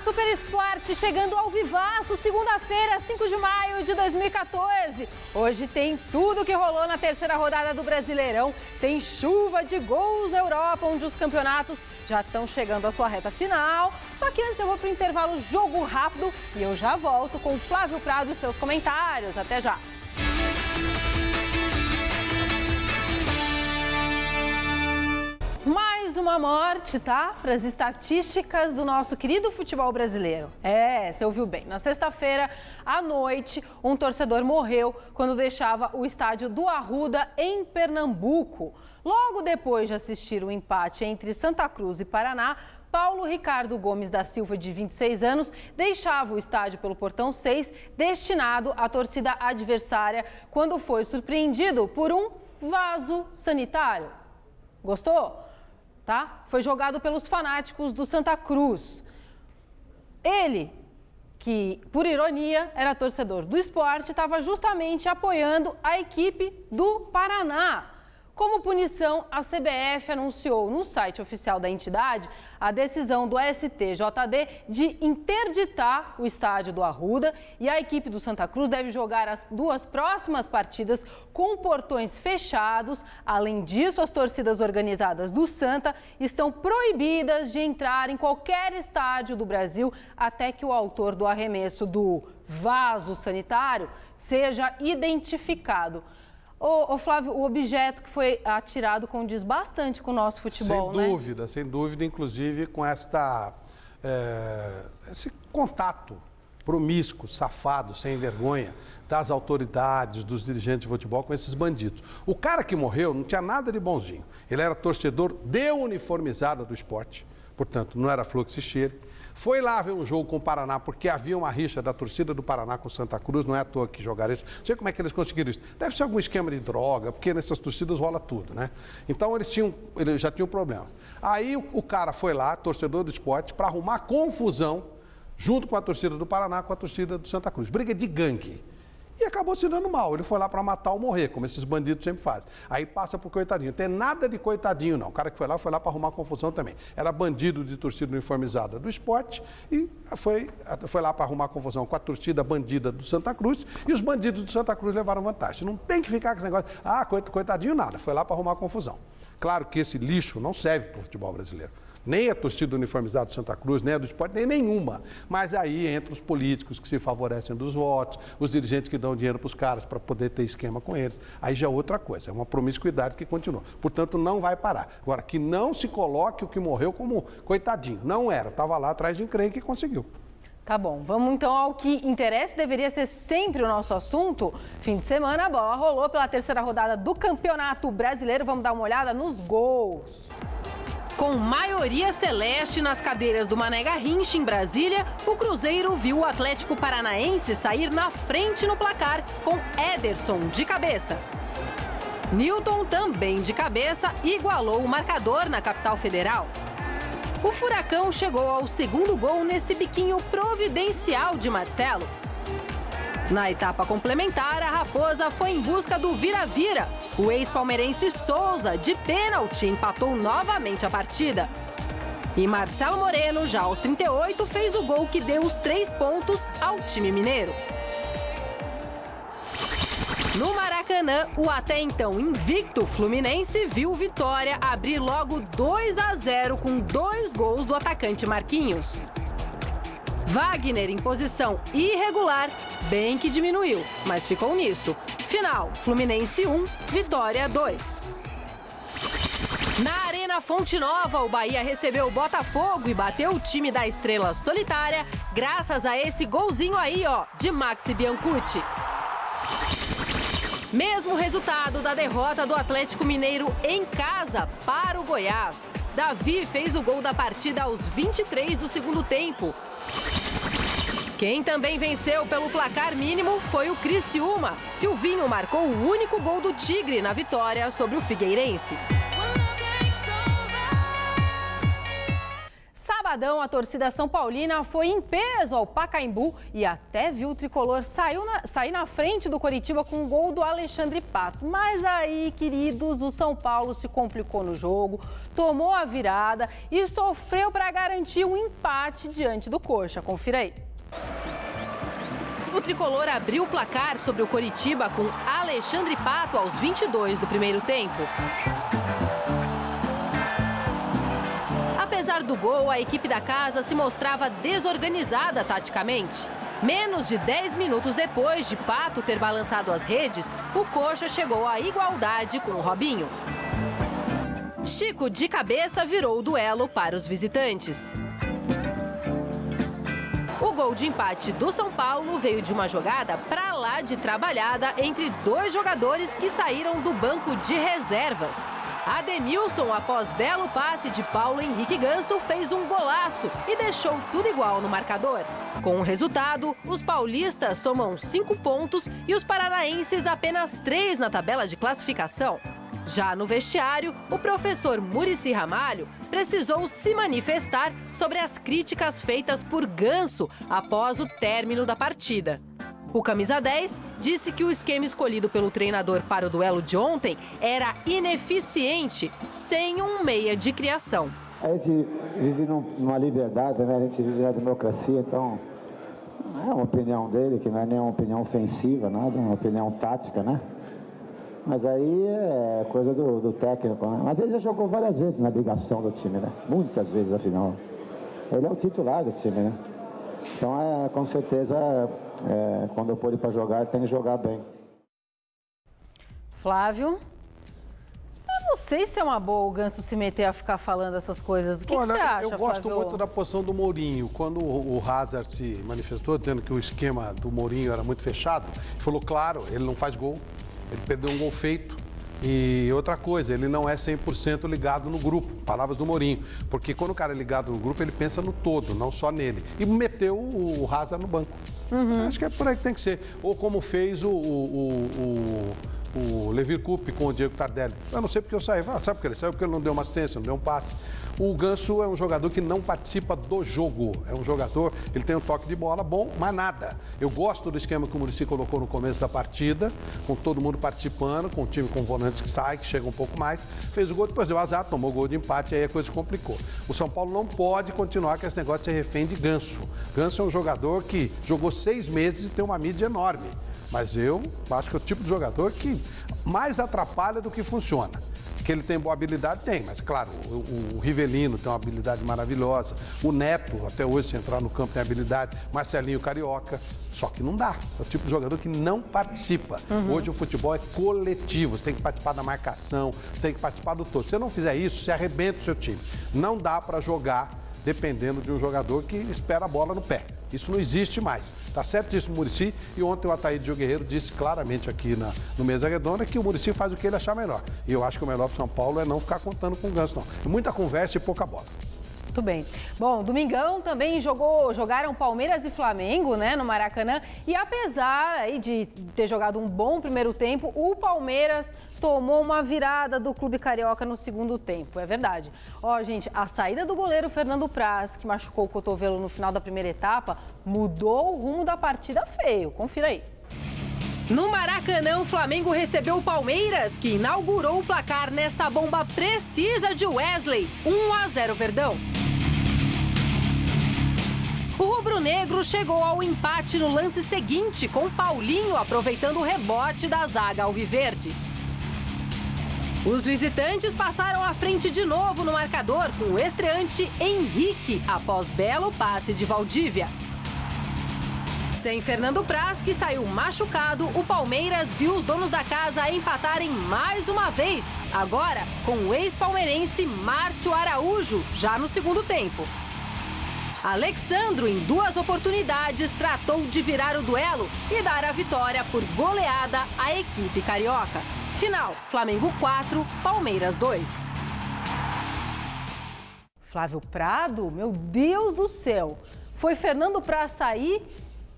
Super Esporte chegando ao vivaço, segunda-feira, 5 de maio de 2014. Hoje tem tudo que rolou na terceira rodada do Brasileirão. Tem chuva de gols na Europa, onde os campeonatos já estão chegando à sua reta final. Só que antes eu vou para o intervalo Jogo Rápido e eu já volto com o Flávio Prado e seus comentários. Até já! Mais uma morte, tá? Para as estatísticas do nosso querido futebol brasileiro. Você ouviu bem. Na sexta-feira, à noite, um torcedor morreu quando deixava o estádio do Arruda, em Pernambuco. Logo depois de assistir o empate entre Santa Cruz e Paraná, Paulo Ricardo Gomes da Silva, de 26 anos, deixava o estádio pelo portão 6, destinado à torcida adversária, quando foi surpreendido por um vaso sanitário. Gostou? Tá? Foi jogado pelos fanáticos do Santa Cruz. Ele, que por ironia era torcedor do Sport, estava justamente apoiando a equipe do Paraná. Como punição, a CBF anunciou no site oficial da entidade a decisão do STJD de interditar o estádio do Arruda, e a equipe do Santa Cruz deve jogar as duas próximas partidas com portões fechados. Além disso, as torcidas organizadas do Santa estão proibidas de entrar em qualquer estádio do Brasil até que o autor do arremesso do vaso sanitário seja identificado. Ô Flávio, o objeto que foi atirado condiz bastante com o nosso futebol, né? Sem dúvida, inclusive com esse contato promíscuo, safado, sem vergonha das autoridades, dos dirigentes de futebol com esses bandidos. O cara que morreu não tinha nada de bonzinho. Ele era torcedor de uniformizada do Sport, portanto, não era flor que se cheire. Foi lá ver um jogo com o Paraná, porque havia uma rixa da torcida do Paraná com o Santa Cruz, não é à toa que jogaram isso. Não sei como é que eles conseguiram isso. Deve ser algum esquema de droga, porque nessas torcidas rola tudo, né? Então eles já tinham problemas. Aí o cara foi lá, torcedor do Sport, para arrumar confusão junto com a torcida do Paraná, com a torcida do Santa Cruz. Briga de gangue. E acabou se dando mal. Ele foi lá para matar ou morrer, como esses bandidos sempre fazem. Aí passa por coitadinho. Não tem nada de coitadinho, não. O cara que foi lá para arrumar confusão também. Era bandido de torcida uniformizada do Sport e foi lá para arrumar confusão com a torcida bandida do Santa Cruz, e os bandidos do Santa Cruz levaram vantagem. Não tem que ficar com esse negócio, coitadinho nada. Foi lá para arrumar confusão. Claro que esse lixo não serve para o futebol brasileiro. Nem a torcida uniformizada do Santa Cruz, nem a do Sport, nem nenhuma. Mas aí entra os políticos que se favorecem dos votos, os dirigentes que dão dinheiro para os caras para poder ter esquema com eles. Aí já é outra coisa, é uma promiscuidade que continua. Portanto, não vai parar. Agora, que não se coloque o que morreu como coitadinho. Não era, estava lá atrás de encrenque e conseguiu. Tá bom, vamos então ao que interessa, deveria ser sempre o nosso assunto. Fim de semana, a bola rolou pela terceira rodada do Campeonato Brasileiro. Vamos dar uma olhada nos gols. Com maioria celeste nas cadeiras do Mané Garrincha, em Brasília, o Cruzeiro viu o Atlético Paranaense sair na frente no placar com Ederson de cabeça. Newton, também de cabeça, igualou o marcador na capital federal. O Furacão chegou ao segundo gol nesse biquinho providencial de Marcelo. Na etapa complementar, a Raposa foi em busca do vira-vira. O ex-palmeirense Souza, de pênalti, empatou novamente a partida. E Marcelo Moreno, já aos 38, fez o gol que deu os 3 pontos ao time mineiro. No Maracanã, o até então invicto Fluminense viu Vitória abrir logo 2-0 com 2 gols do atacante Marquinhos. Wagner, em posição irregular, bem que diminuiu, mas ficou nisso. Final, Fluminense 1, Vitória 2. Na Arena Fonte Nova, o Bahia recebeu o Botafogo e bateu o time da Estrela Solitária, graças a esse golzinho aí, de Maxi Biancucci. Mesmo resultado da derrota do Atlético Mineiro em casa para o Goiás. Davi fez o gol da partida aos 23 do segundo tempo. Quem também venceu pelo placar mínimo foi o Criciúma. Silvinho marcou o único gol do Tigre na vitória sobre o Figueirense. sabadão, a torcida São Paulina foi em peso ao Pacaembu e até viu o tricolor sair na frente do Coritiba com um gol do Alexandre Pato. Mas aí, queridos, o São Paulo se complicou no jogo, tomou a virada e sofreu para garantir um empate diante do Coxa. Confira aí. O tricolor abriu o placar sobre o Coritiba com Alexandre Pato aos 22 do primeiro tempo. Apesar do gol, a equipe da casa se mostrava desorganizada taticamente. Menos de 10 minutos depois de Pato ter balançado as redes, o Coxa chegou à igualdade com o Robinho. Chico, de cabeça, virou o duelo para os visitantes. O gol de empate do São Paulo veio de uma jogada pra lá de trabalhada entre dois jogadores que saíram do banco de reservas. Ademilson, após belo passe de Paulo Henrique Ganso, fez um golaço e deixou tudo igual no marcador. Com o resultado, os paulistas somam 5 pontos e os paranaenses apenas 3 na tabela de classificação. Já no vestiário, o professor Muricy Ramalho precisou se manifestar sobre as críticas feitas por Ganso após o término da partida. O camisa 10 disse que o esquema escolhido pelo treinador para o duelo de ontem era ineficiente, sem um meia de criação. A gente vive numa liberdade, né? A gente vive na democracia, então não é uma opinião dele, que não é nenhuma opinião ofensiva, nada, é uma opinião tática, né? Mas aí é coisa do técnico, né? Mas ele já jogou várias vezes na ligação do time, né? Muitas vezes, afinal. Ele é o titular do time, né? Então, com certeza, quando eu pôr ele para jogar, tem que jogar bem. Flávio, eu não sei se é uma boa o Ganso se meter a ficar falando essas coisas. O que você acha, eu gosto Flávio? muito da posição do Mourinho. Quando o Hazard se manifestou dizendo que o esquema do Mourinho era muito fechado, ele falou, claro, ele não faz gol, ele perdeu um gol feito. E outra coisa, ele não é 100% ligado no grupo, palavras do Mourinho. Porque quando o cara é ligado no grupo, ele pensa no todo, não só nele. E meteu o Hazard no banco. Acho que é por aí que tem que ser. Ou como fez o Levi Coupe com o Diego Tardelli. Eu não sei porque eu saí. Sabe por que ele saiu? Porque ele não deu uma assistência, não deu um passe. O Ganso é um jogador que não participa do jogo. É um jogador, ele tem um toque de bola bom, mas nada. Eu gosto do esquema que o Muricy colocou no começo da partida, com todo mundo participando, com o time com volantes que sai, que chega um pouco mais. Fez o gol, depois deu azar, tomou o gol de empate, aí a coisa complicou. O São Paulo não pode continuar com esse negócio de ser refém de Ganso. Ganso é um jogador que jogou 6 meses e tem uma mídia enorme. Mas eu acho que é o tipo de jogador que mais atrapalha do que funciona. Que ele tem boa habilidade, tem, mas claro, o Rivelino tem uma habilidade maravilhosa, o Neto, até hoje, se entrar no campo, tem habilidade, Marcelinho Carioca, só que não dá. É o tipo de jogador que não participa. Hoje o futebol é coletivo, você tem que participar da marcação, você tem que participar do todo. Se você não fizer isso, você arrebenta o seu time. Não dá para jogar dependendo de um jogador que espera a bola no pé. Isso não existe mais. Tá certíssimo o Muricy, e ontem o Ataíde Guerreiro disse claramente aqui no Mesa Redonda que o Muricy faz o que ele achar melhor. E eu acho que o melhor para São Paulo é não ficar contando com o Ganso, não. É muita conversa e pouca bola. Muito bem. Bom, domingão também jogaram Palmeiras e Flamengo, né, no Maracanã. E apesar aí de ter jogado um bom primeiro tempo, o Palmeiras tomou uma virada do Clube Carioca no segundo tempo. É verdade. Ó, gente, a saída do goleiro Fernando Praz, que machucou o cotovelo no final da primeira etapa, mudou o rumo da partida feio. Confira aí. No Maracanã, o Flamengo recebeu o Palmeiras, que inaugurou o placar nessa bomba precisa de Wesley. 1-0 Verdão. O rubro-negro chegou ao empate no lance seguinte, com Paulinho aproveitando o rebote da zaga alviverde. Os visitantes passaram à frente de novo no marcador com o estreante Henrique, após belo passe de Valdívia. Sem Fernando Praz, que saiu machucado, o Palmeiras viu os donos da casa empatarem mais uma vez, agora com o ex-palmeirense Márcio Araújo, já no segundo tempo. Alexandro, em 2 oportunidades, tratou de virar o duelo e dar a vitória por goleada à equipe carioca. Final, Flamengo 4, Palmeiras 2. Flávio Prado, meu Deus do céu, foi Fernando Praz sair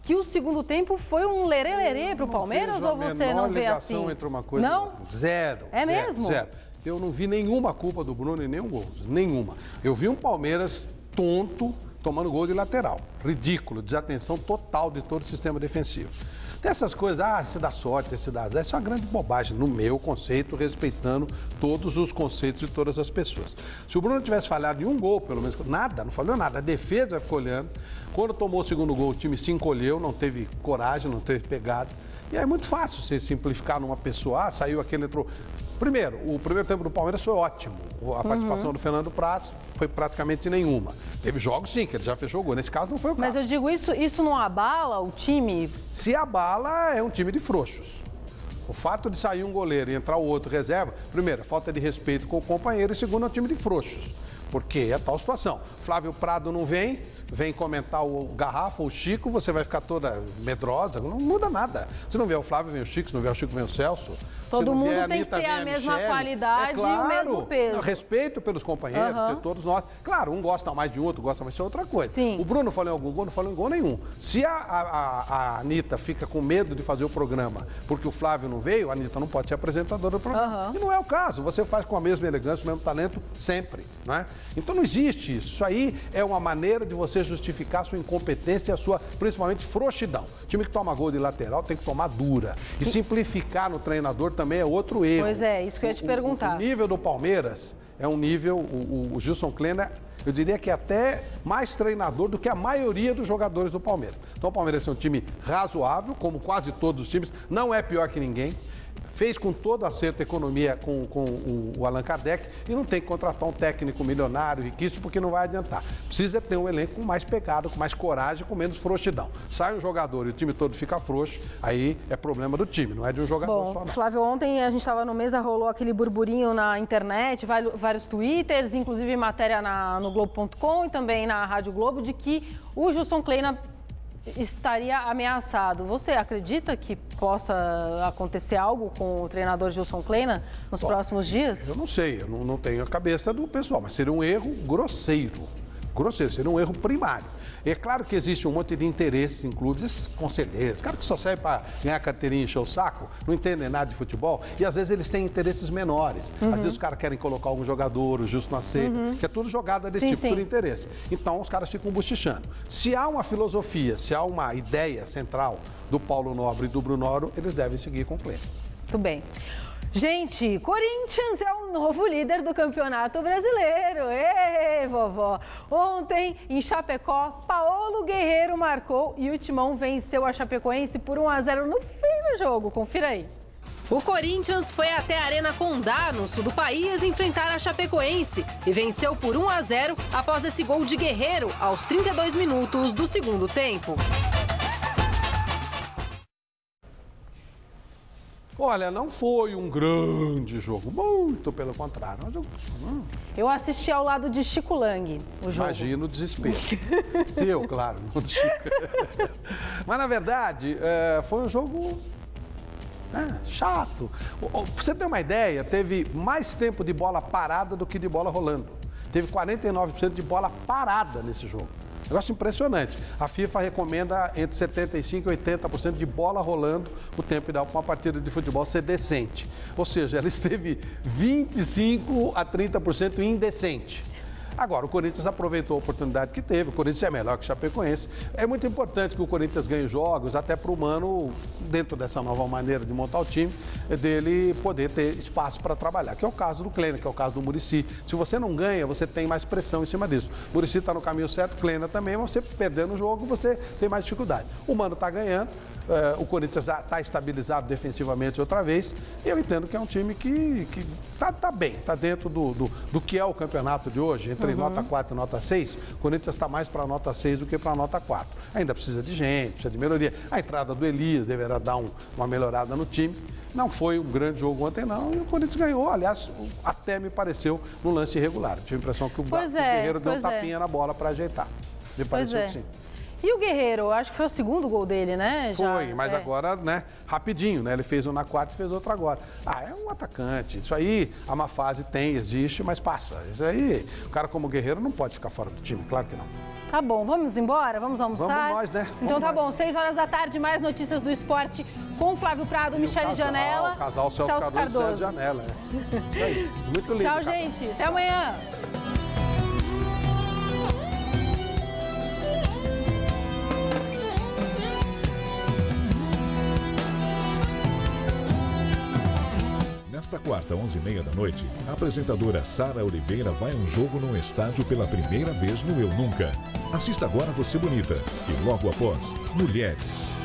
que o segundo tempo foi um lerê-lerê para o Palmeiras, ou você não vê assim? Entre uma coisa não? Zero. É mesmo? Zero. Eu não vi nenhuma culpa do Bruno e nenhum gol. Nenhuma. Eu vi um Palmeiras tonto, tomando gol de lateral. Ridículo, desatenção total de todo o sistema defensivo. Dessas coisas, se dá sorte, se dá azar, isso é uma grande bobagem, no meu conceito, respeitando todos os conceitos de todas as pessoas. Se o Bruno tivesse falhado em um gol, pelo menos, nada, não falhou nada, a defesa ficou olhando. Quando tomou o segundo gol, o time se encolheu, não teve coragem, não teve pegada. E aí é muito fácil você simplificar numa pessoa, saiu aquele, entrou... Primeiro, o primeiro tempo do Palmeiras foi ótimo. A participação do Fernando Praz foi praticamente nenhuma. Teve jogos, sim, que ele já fechou o gol. Nesse caso, não foi o caso. Mas eu digo, isso não abala o time? Se abala, é um time de frouxos. O fato de sair um goleiro e entrar o outro reserva, primeiro, falta de respeito com o companheiro, e segundo, é um time de frouxos. Porque é tal situação. Flávio Prado não vem comentar o Garrafa, o Chico, você vai ficar toda medrosa, não muda nada. Se não vier o Flávio, vem o Chico, se não vier o Chico, vem o Celso. Todo mundo tem que ter a mesma qualidade e o mesmo peso. Respeito pelos companheiros, de todos nós. Claro, um gosta mais de outro, gosta mais de outra coisa. Sim. O Bruno falou em algum gol, não falou em gol nenhum. Se a Anitta fica com medo de fazer o programa porque o Flávio não veio, a Anitta não pode ser apresentadora do programa. E não é o caso, você faz com a mesma elegância, o mesmo talento, sempre, não é? Então não existe isso. Isso aí é uma maneira de você justificar a sua incompetência e a sua, principalmente, frouxidão. O time que toma gol de lateral tem que tomar dura. E simplificar no treinador também é outro erro. Pois é, isso que eu ia te perguntar. O nível do Palmeiras é um nível, o Gilson Kleina, eu diria que é até mais treinador do que a maioria dos jogadores do Palmeiras. Então o Palmeiras é um time razoável, como quase todos os times, não é pior que ninguém. Fez com todo acerto a economia com o Allan Kardec e não tem que contratar um técnico milionário, riquíssimo, porque não vai adiantar. Precisa ter um elenco com mais pegada, com mais coragem, com menos frouxidão. Sai um jogador e o time todo fica frouxo, aí é problema do time, não é de um jogador só não. Flávio, ontem a gente estava no Mesa, rolou aquele burburinho na internet, vários twitters, inclusive matéria no Globo.com e também na Rádio Globo, de que o Gilson Kleina estaria ameaçado. Você acredita que possa acontecer algo com o treinador Gilson Kleina nos próximos dias? Eu não sei, eu não tenho a cabeça do pessoal, mas seria um erro grosseiro. Seria um erro primário. É claro que existe um monte de interesses em clubes, esses conselheiros, cara que só serve para ganhar carteirinha e encher o saco, não entendem nada de futebol, e às vezes eles têm interesses menores. Às vezes os caras querem colocar algum jogador, o Justo não aceita, que é tudo jogada desse tipo por interesse. Então os caras ficam bochichando. Se há uma filosofia, se há uma ideia central do Paulo Nobre e do Bruno Noro, eles devem seguir com o Kleina. Muito bem. Gente, Corinthians é o novo líder do Campeonato Brasileiro. Ê, vovó! Ontem, em Chapecó, Paulo Guerreiro marcou e o Timão venceu a Chapecoense por 1-0 no fim do jogo. Confira aí. O Corinthians foi até a Arena Condá, no sul do país, enfrentar a Chapecoense e venceu por 1-0 após esse gol de Guerreiro aos 32 minutos do segundo tempo. Olha, não foi um grande jogo, muito pelo contrário. Eu assisti ao lado de Chico Lang o jogo. Imagina o desespero. Eu, claro, não do Chico. Mas, na verdade, foi um jogo chato. Pra você ter uma ideia, teve mais tempo de bola parada do que de bola rolando. Teve 49% de bola parada nesse jogo. Negócio impressionante. A FIFA recomenda entre 75% e 80% de bola rolando o tempo ideal para uma partida de futebol ser decente. Ou seja, ela esteve 25% a 30% indecente. Agora, o Corinthians aproveitou a oportunidade que teve, o Corinthians é melhor que o Chapecoense. É muito importante que o Corinthians ganhe jogos, até para o Mano, dentro dessa nova maneira de montar o time, dele poder ter espaço para trabalhar, que é o caso do Kleina, que é o caso do Muricy. Se você não ganha, você tem mais pressão em cima disso. O Muricy está no caminho certo, Kleina também, mas você perdendo o jogo, você tem mais dificuldade. O Mano está ganhando, o Corinthians está estabilizado defensivamente outra vez, e eu entendo que é um time que tá bem, está dentro do que é o campeonato de hoje, entre nota 4 e nota 6, o Corinthians está mais para nota 6 do que para nota 4. Ainda precisa de gente, precisa de melhoria. A entrada do Elias deverá dar uma melhorada no time. Não foi um grande jogo ontem, não, e o Corinthians ganhou. Aliás, até me pareceu no lance irregular. Tive a impressão que o Guerreiro deu um tapinha na bola para ajeitar. Me pareceu que sim. E o Guerreiro, acho que foi o segundo gol dele, né? Foi, mas agora, né, rapidinho, né? Ele fez um na quarta e fez outro agora. É um atacante. Isso aí, a má fase existe, mas passa. Isso aí, o cara como Guerreiro não pode ficar fora do time, claro que não. Tá bom, vamos embora? Vamos almoçar? Vamos nós, né? Então tá bom, 6 horas da tarde, mais notícias do esporte com Flávio Prado, Michele Janela. O casal Celso Cardoso e Celso Janela. Isso aí, muito lindo. Tchau, gente. Até amanhã. Nesta quarta, 11h30 da noite, a apresentadora Sara Oliveira vai a um jogo num estádio pela primeira vez no Eu Nunca. Assista agora Você Bonita e logo após, Mulheres.